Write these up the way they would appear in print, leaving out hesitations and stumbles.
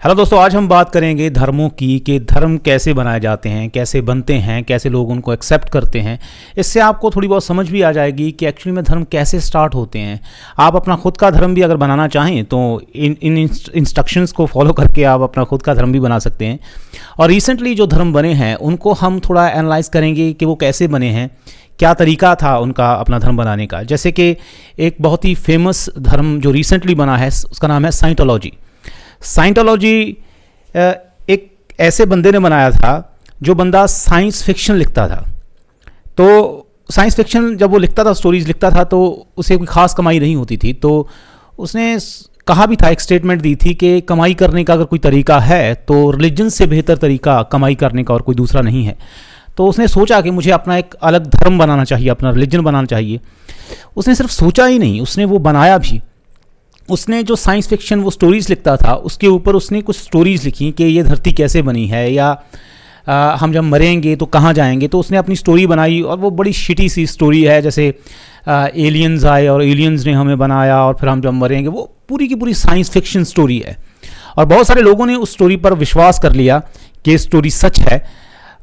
Hello दोस्तों, आज हम बात करेंगे धर्मों की कि धर्म कैसे बनाए जाते हैं, कैसे बनते हैं, कैसे लोग उनको एक्सेप्ट करते हैं। इससे आपको थोड़ी बहुत समझ भी आ जाएगी कि एक्चुअली में धर्म कैसे स्टार्ट होते हैं। आप अपना खुद का धर्म भी अगर बनाना चाहें तो इन इंस्ट्रक्शंस को फॉलो करके आप अपना खुद का धर्म भी बना सकते हैं। और रिसेंटली जो धर्म बने हैं उनको हम थोड़ा एनालाइज करेंगे कि वो कैसे बने हैं, क्या तरीका था उनका अपना धर्म बनाने का। जैसे कि एक बहुत ही फेमस धर्म जो रिसेंटली बना है उसका नाम है साइंटोलॉजी। साइंटोलॉजी एक ऐसे बंदे ने बनाया था जो बंदा साइंस फिक्शन लिखता था। तो साइंस फिक्शन जब वो लिखता था, स्टोरीज लिखता था, तो उसे कोई ख़ास कमाई नहीं होती थी। तो उसने कहा भी था, एक स्टेटमेंट दी थी कि कमाई करने का अगर कोई तरीका है तो रिलीजन से बेहतर तरीका कमाई करने का और कोई दूसरा नहीं है। तो उसने सोचा कि मुझे अपना एक अलग धर्म बनाना चाहिए, अपना रिलीजन बनाना चाहिए। उसने सिर्फ सोचा ही नहीं, उसने वो बनाया भी। उसने जो साइंस फिक्शन वो स्टोरीज़ लिखता था उसके ऊपर उसने कुछ स्टोरीज़ लिखी कि ये धरती कैसे बनी है, या हम जब मरेंगे तो कहाँ जाएंगे। तो उसने अपनी स्टोरी बनाई और वो बड़ी शिटी सी स्टोरी है, जैसे एलियंस आए और एलियंस ने हमें बनाया और फिर हम जब मरेंगे। वो पूरी की पूरी साइंस फिक्शन स्टोरी है और बहुत सारे लोगों ने उस स्टोरी पर विश्वास कर लिया कि स्टोरी सच है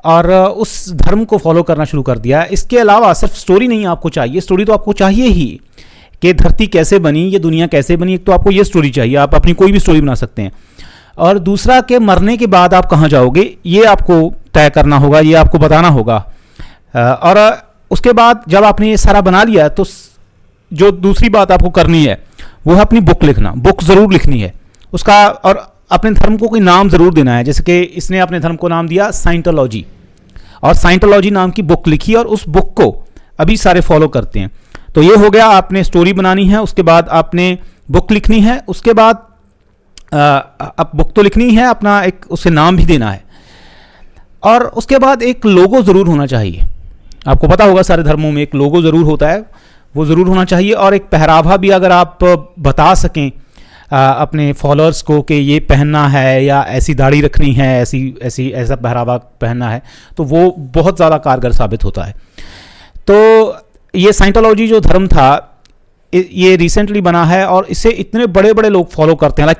और उस धर्म को फॉलो करना शुरू कर दिया। इसके अलावा सिर्फ स्टोरी नहीं आपको चाहिए, स्टोरी तो आपको चाहिए ही कि धरती कैसे बनी, ये दुनिया कैसे बनी। एक तो आपको ये स्टोरी चाहिए, आप अपनी कोई भी स्टोरी बना सकते हैं। और दूसरा कि मरने के बाद आप कहाँ जाओगे ये आपको तय करना होगा, ये आपको बताना होगा। और उसके बाद जब आपने ये सारा बना लिया तो जो दूसरी बात आपको करनी है वो है अपनी बुक लिखना। बुक ज़रूर लिखनी है उसका, और अपने धर्म को कोई नाम ज़रूर देना है। जैसे कि इसने अपने धर्म को नाम दिया साइंटोलॉजी, और साइंटोलॉजी नाम की बुक लिखी और उस बुक को अभी सारे फॉलो करते हैं। तो ये हो गया, आपने स्टोरी बनानी है, उसके बाद आपने बुक लिखनी है, उसके बाद अब बुक तो लिखनी है, अपना एक उसे नाम भी देना है, और उसके बाद एक लोगो ज़रूर होना चाहिए। आपको पता होगा सारे धर्मों में एक लोगो ज़रूर होता है, वो ज़रूर होना चाहिए। और एक पहरावा भी अगर आप बता सकें अपने फॉलोअर्स को कि ये पहनना है या ऐसी दाढ़ी रखनी है, ऐसा पहरावा पहनना है, तो वो बहुत ज़्यादा कारगर साबित होता है। तो ये साइंटोलॉजी जो धर्म था ये रिसेंटली बना है और इसे इतने बड़े बड़े लोग फॉलो करते हैं, लाइक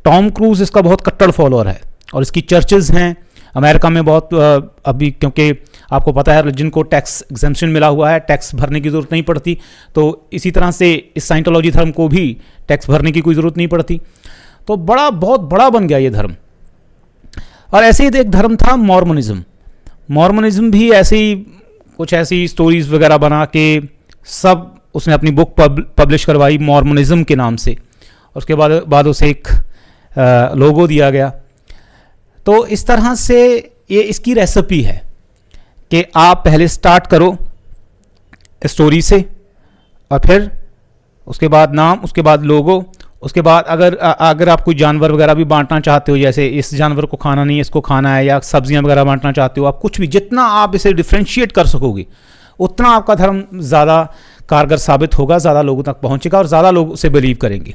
टॉम क्रूज इसका बहुत कट्टर फॉलोअर है और इसकी चर्चेज हैं अमेरिका में बहुत। अभी क्योंकि आपको पता है रिलीजन को टैक्स एग्जेम्पशन मिला हुआ है, टैक्स भरने की ज़रूरत नहीं पड़ती, तो इसी तरह से इस साइंटोलॉजी धर्म को भी टैक्स भरने की कोई ज़रूरत नहीं पड़ती। तो बहुत बड़ा बन गया ये धर्म। और ऐसे ही एक धर्म था मॉर्मनिज्म भी ऐसे ही कुछ ऐसी स्टोरीज़ वगैरह बना के सब उसने अपनी बुक पब्लिश करवाई मॉर्मनिज्म के नाम से, और उसके बाद उसे एक लोगो दिया गया। तो इस तरह से ये इसकी रेसिपी है कि आप पहले स्टार्ट करो स्टोरी से, और फिर उसके बाद नाम, उसके बाद लोगो, उसके बाद अगर आप कोई जानवर वगैरह भी बांटना चाहते हो, जैसे इस जानवर को खाना नहीं है इसको खाना है, या सब्जियां वगैरह बांटना चाहते हो, आप कुछ भी जितना आप इसे डिफ्रेंशिएट कर सकोगे उतना आपका धर्म ज़्यादा कारगर साबित होगा, ज़्यादा लोगों तक पहुंचेगा और ज़्यादा लोग उसे बिलीव करेंगे।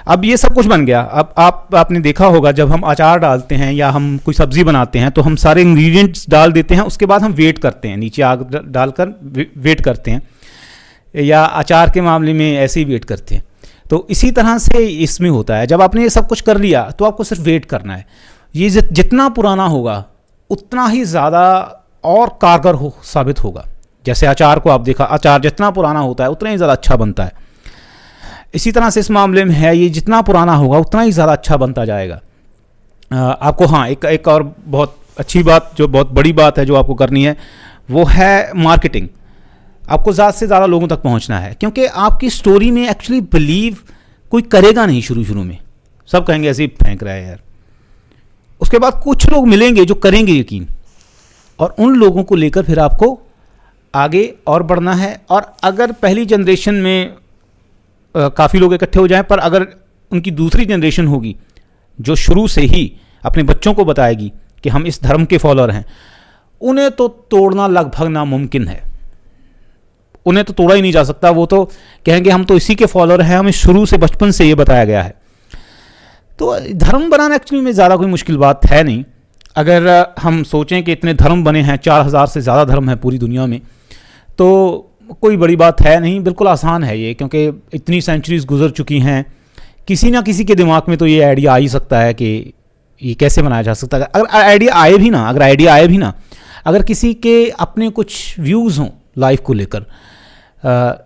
अब ये सब कुछ बन गया। अब आपने देखा होगा जब हम अचार डालते हैं या हम कोई सब्ज़ी बनाते हैं तो हम सारे इंग्रेडिएंट्स डाल देते हैं, उसके बाद हम वेट करते हैं, नीचे आग डालकर वेट करते हैं, या अचार के मामले में ऐसे ही वेट करते हैं। तो इसी तरह से इसमें होता है, जब आपने ये सब कुछ कर लिया तो आपको सिर्फ वेट करना है। ये जितना पुराना होगा उतना ही ज़्यादा और कारगर साबित होगा। जैसे अचार को आप देखा, अचार जितना पुराना होता है उतना ही ज़्यादा अच्छा बनता है। इसी तरह से इस मामले में है, ये जितना पुराना होगा उतना ही ज़्यादा अच्छा बनता जाएगा। आपको हाँ एक और बहुत अच्छी बात, जो बहुत बड़ी बात है जो आपको करनी है, वो है मार्केटिंग। आपको ज़्यादा से ज़्यादा लोगों तक पहुंचना है, क्योंकि आपकी स्टोरी में एक्चुअली बिलीव कोई करेगा नहीं। शुरू में सब कहेंगे ऐसे ही फेंक रहा है यार। उसके बाद कुछ लोग मिलेंगे जो करेंगे यकीन, और उन लोगों को लेकर फिर आपको आगे और बढ़ना है। और अगर पहली जनरेशन में काफ़ी लोग इकट्ठे हो जाएं, पर अगर उनकी दूसरी जनरेशन होगी जो शुरू से ही अपने बच्चों को बताएगी कि हम इस धर्म के फॉलोअर हैं, उन्हें तो तोड़ना लगभग नामुमकिन है। उन्हें तो तोड़ा ही नहीं जा सकता। वो तो कहेंगे हम तो इसी के फॉलोअर हैं, हमें शुरू से बचपन से ये बताया गया है। तो धर्म बनाना एक्चुअली में ज़्यादा कोई मुश्किल बात है नहीं। अगर हम सोचें कि इतने धर्म बने हैं, 4000 से ज़्यादा धर्म हैं पूरी दुनिया में, तो कोई बड़ी बात है नहीं, बिल्कुल आसान है ये, क्योंकि इतनी सेंचुरीज गुजर चुकी हैं किसी ना किसी के दिमाग में तो ये आइडिया आ ही सकता है कि ये कैसे बनाया जा सकता है। अगर आइडिया आए भी ना, अगर किसी के अपने कुछ व्यूज़ हों लाइफ को लेकर,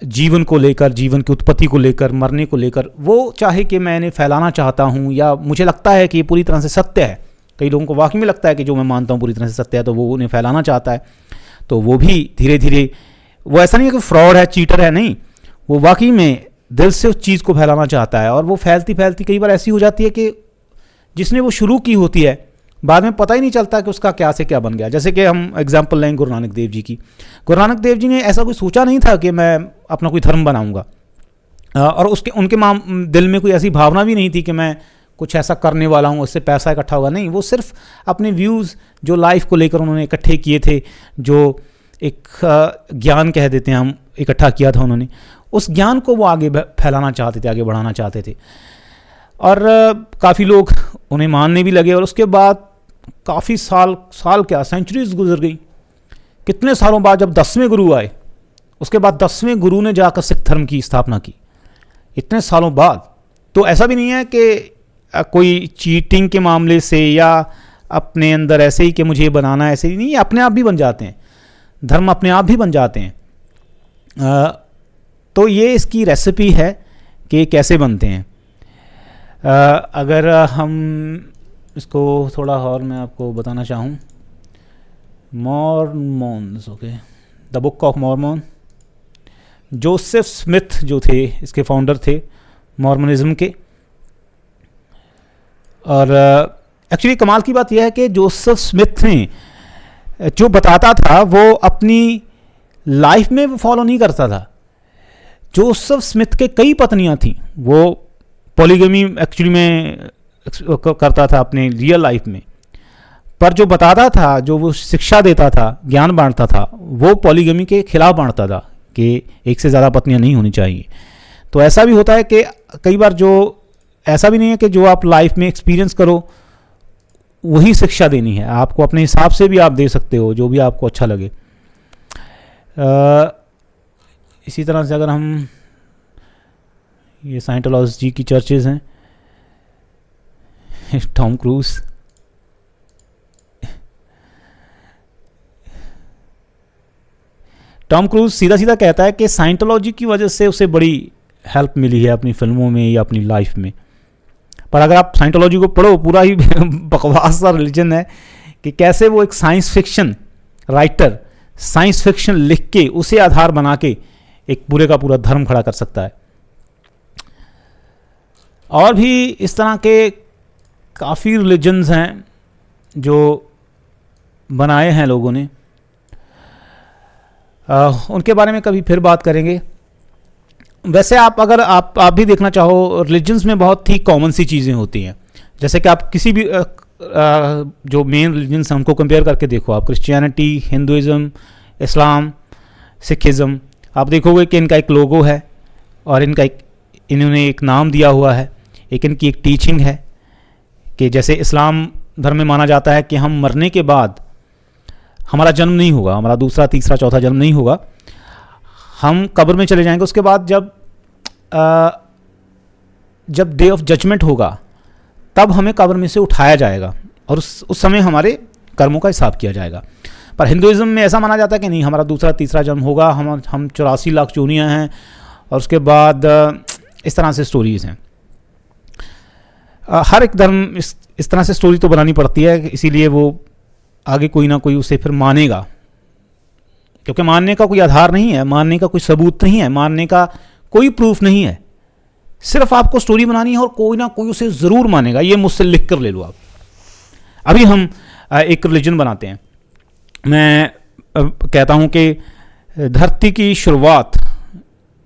जीवन को लेकर, जीवन की उत्पत्ति को लेकर, मरने को लेकर, वो चाहे कि मैं इन्हें फैलाना चाहता हूँ या मुझे लगता है कि ये पूरी तरह से सत्य है, कई लोगों को वाकई में लगता है कि जो मैं मानता हूँ पूरी तरह से सत्य है, तो वो उन्हें फैलाना चाहता है, तो वो भी धीरे धीरे, वो ऐसा नहीं है कि फ्रॉड है, चीटर है, नहीं, वो वाकई में दिल से उस चीज़ को फैलाना चाहता है। और वो फैलती फैलती कई बार ऐसी हो जाती है कि जिसने वो शुरू की होती है बाद में पता ही नहीं चलता कि उसका क्या से क्या बन गया। जैसे कि हम एग्जांपल लें गुरु नानक देव जी की। गुरु नानक देव जी ने ऐसा कोई सोचा नहीं था कि मैं अपना कोई धर्म बनाऊंगा, और उनके दिल में कोई ऐसी भावना भी नहीं थी कि मैं कुछ ऐसा करने वाला हूँ, उससे पैसा इकट्ठा होगा, नहीं, वो सिर्फ अपने व्यूज़ जो लाइफ को लेकर उन्होंने इकट्ठे किए थे, जो एक ज्ञान कह देते हैं हम, इकट्ठा किया था उन्होंने, उस ज्ञान को वो आगे फैलाना चाहते थे, आगे बढ़ाना चाहते थे। और काफ़ी लोग उन्हें मानने भी लगे, और उसके बाद काफ़ी साल क्या सेंचुरीज गुजर गई। कितने सालों बाद जब 10वें गुरु आए, उसके बाद 10वें गुरु ने जाकर सिख धर्म की स्थापना की, इतने सालों बाद। तो ऐसा भी नहीं है कि कोई चीटिंग के मामले से या अपने अंदर ऐसे ही कि मुझे ये बनाना है, ऐसे ही नहीं, अपने आप भी बन जाते हैं, धर्म अपने आप भी बन जाते हैं। तो ये इसकी रेसिपी है कि कैसे बनते हैं। अगर हम इसको थोड़ा और मैं आपको बताना चाहूँ, Mormons, okay, the book of Mormon, Joseph Smith जो थे इसके फाउंडर थे मॉर्मोनिज्म के। और एक्चुअली कमाल की बात यह है कि जोसेफ स्मिथ ने जो बताता था वो अपनी लाइफ में वो फॉलो नहीं करता था। जोसेफ स्मिथ के कई पत्नियां थीं, वो पॉलीगमी एक्चुअली में करता था अपने रियल लाइफ में, पर जो बताता था, जो वो शिक्षा देता था, ज्ञान बांटता था, वो पॉलीगमी के खिलाफ बांटता था कि एक से ज़्यादा पत्नियां नहीं होनी चाहिए। तो ऐसा भी होता है कि कई बार जो ऐसा भी नहीं है कि जो आप लाइफ में एक्सपीरियंस करो वही शिक्षा देनी है, आपको अपने हिसाब से भी आप दे सकते हो, जो भी आपको अच्छा लगे। इसी तरह से अगर हम, ये साइंटोलॉजी की चर्चेज हैं, टॉम क्रूज, सीधा सीधा कहता है कि साइंटोलॉजी की वजह से उसे बड़ी हेल्प मिली है अपनी फिल्मों में या अपनी लाइफ में। पर अगर आप साइंटोलॉजी को पढ़ो, पूरा ही बकवास सा रिलीजन है कि कैसे वो एक science fiction writer science fiction लिख के उसे आधार बना के एक पूरे का पूरा धर्म खड़ा कर सकता है। और भी इस तरह के काफ़ी रिलीजन्स हैं जो बनाए हैं लोगों ने, उनके बारे में कभी फिर बात करेंगे। वैसे अगर आप भी देखना चाहो, रिलीजन्स में बहुत ही कॉमन सी चीज़ें होती हैं। जैसे कि आप किसी भी जो मेन रिलीजन्स हैं उनको कंपेयर करके देखो, आप क्रिश्चियनिटी, हिंदुइज़्म, इस्लाम, सिखिज़्म, आप देखोगे कि इनका एक लोगो है और इन्होंने एक नाम दिया हुआ है, एक इनकी एक टीचिंग है कि जैसे इस्लाम धर्म में माना जाता है कि हम मरने के बाद हमारा जन्म नहीं होगा, हमारा दूसरा, तीसरा, चौथा जन्म नहीं होगा, हम कब्र में चले जाएंगे। उसके बाद जब डे ऑफ जजमेंट होगा तब हमें कब्र में से उठाया जाएगा और उस समय हमारे कर्मों का हिसाब किया जाएगा। पर हिंदुइज़्म में ऐसा माना जाता है कि नहीं, हमारा दूसरा, तीसरा जन्म होगा, हम 84 लाख चूनियाँ हैं, और उसके बाद इस तरह से स्टोरीज़ हैं। हर एक धर्म इस तरह से स्टोरी तो बनानी पड़ती है, इसीलिए वो आगे कोई ना कोई उसे फिर मानेगा, क्योंकि मानने का कोई आधार नहीं है, मानने का कोई सबूत नहीं है, मानने का कोई प्रूफ नहीं है, सिर्फ आपको स्टोरी बनानी है और कोई ना कोई उसे ज़रूर मानेगा। ये मुझसे लिख कर ले लो आप। अभी हम एक रिलीजन बनाते हैं, मैं कहता हूँ कि धरती की शुरुआत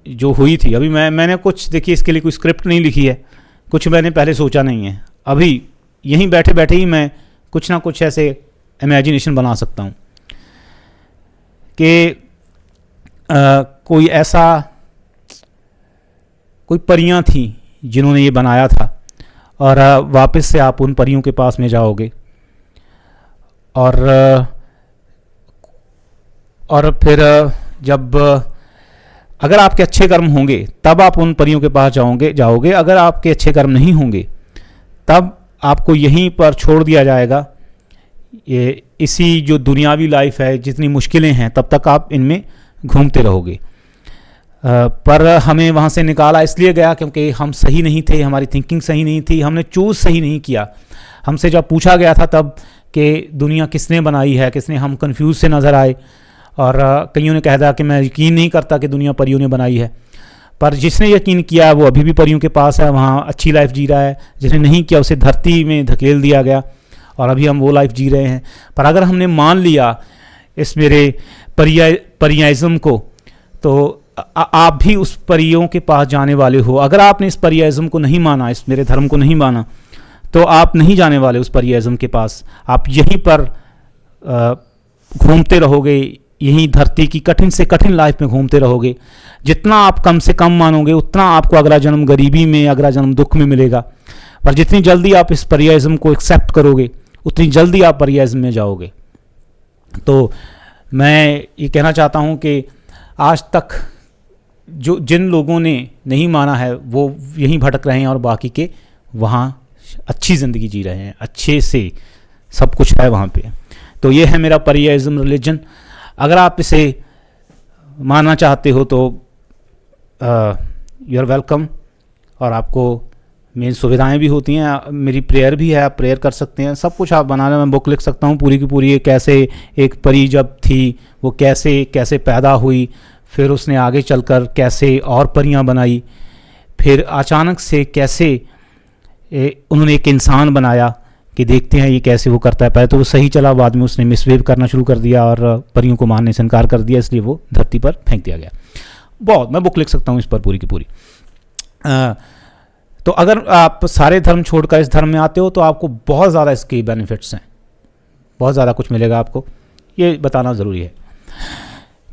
जो हुई थी, अभी मैंने कुछ, देखिए इसके लिए कोई स्क्रिप्ट नहीं लिखी है, कुछ मैंने पहले सोचा नहीं है, अभी यहीं बैठे बैठे ही मैं कुछ ना कुछ ऐसे इमेजिनेशन बना सकता हूँ कि कोई परियां थी जिन्होंने ये बनाया था, और वापस से आप उन परियों के पास में जाओगे और फिर जब अगर आपके अच्छे कर्म होंगे तब आप उन परियों के पास जाओगे। अगर आपके अच्छे कर्म नहीं होंगे तब आपको यहीं पर छोड़ दिया जाएगा। ये इसी जो दुनियावी लाइफ है, जितनी मुश्किलें हैं, तब तक आप इनमें घूमते रहोगे। पर हमें वहाँ से निकाला इसलिए गया क्योंकि हम सही नहीं थे, हमारी थिंकिंग सही नहीं थी, हमने चूज़ सही नहीं किया। हमसे जब पूछा गया था तब कि दुनिया किसने बनाई है, किसने, हम कंफ्यूज से नज़र आए। और कईयों ने कह दिया कि मैं यकीन नहीं करता कि दुनिया परियों ने बनाई है। पर जिसने यकीन किया वो अभी भी परियों के पास है, वहाँ अच्छी लाइफ जी रहा है। जिसने नहीं किया उसे धरती में धकेल दिया गया और अभी हम वो लाइफ जी रहे हैं। पर अगर हमने मान लिया इस मेरे परियाइज़म को, तो आप भी उस परियों के पास जाने वाले हो। अगर आपने इस परियाइज़म को नहीं माना, इस मेरे धर्म को नहीं माना, तो आप नहीं जाने वाले उस परियाइज़म के पास। आप यहीं पर घूमते रहोगे, यहीं धरती की कठिन से कठिन लाइफ में घूमते रहोगे। जितना आप कम से कम मानोगे उतना आपको अगला जन्म गरीबी में, अगला जन्म दुख में मिलेगा। पर जितनी जल्दी आप इस परियाइज़म को एक्सेप्ट करोगे उतनी जल्दी आप परियाइज़म में जाओगे। तो मैं ये कहना चाहता हूँ कि आज तक जिन लोगों ने नहीं माना है वो यहीं भटक रहे हैं और बाकी के वहाँ अच्छी ज़िंदगी जी रहे हैं, अच्छे से सब कुछ है वहाँ पे। तो ये है मेरा परियाइज़म रिलीजन। अगर आप इसे मानना चाहते हो तो यू आर वेलकम। और आपको मेरी सुविधाएं भी होती हैं, मेरी प्रेयर भी है, आप प्रेयर कर सकते हैं, सब कुछ आप बनाने में बुक लिख सकता हूँ पूरी की पूरी। कैसे एक परी जब थी वो कैसे कैसे पैदा हुई, फिर उसने आगे चलकर कैसे और परियां बनाई, फिर अचानक से कैसे उन्होंने एक इंसान बनाया कि देखते हैं ये कैसे वो करता है। पहले तो वो सही चला, बाद में उसने मिसबिहेव करना शुरू कर दिया और परियों को मानने से इनकार कर दिया, इसलिए वो धरती पर फेंक दिया गया। बहुत, मैं बुक लिख सकता हूँ इस पर पूरी की पूरी। तो अगर आप सारे धर्म छोड़कर इस धर्म में आते हो तो आपको बहुत ज़्यादा इसके बेनिफिट्स हैं, बहुत ज़्यादा कुछ मिलेगा आपको, ये बताना ज़रूरी है।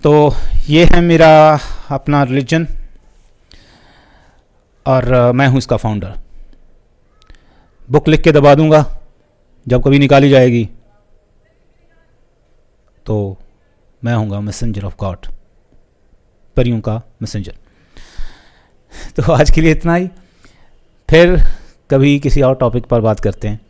तो ये है मेरा अपना रिलीजन और मैं हूँ इसका फाउंडर। बुक लिख के दबा दूंगा, जब कभी निकाली जाएगी तो मैं हूँगा मैसेंजर ऑफ गॉड, परियों का मैसेंजर। तो आज के लिए इतना ही, फिर कभी किसी और टॉपिक पर बात करते हैं।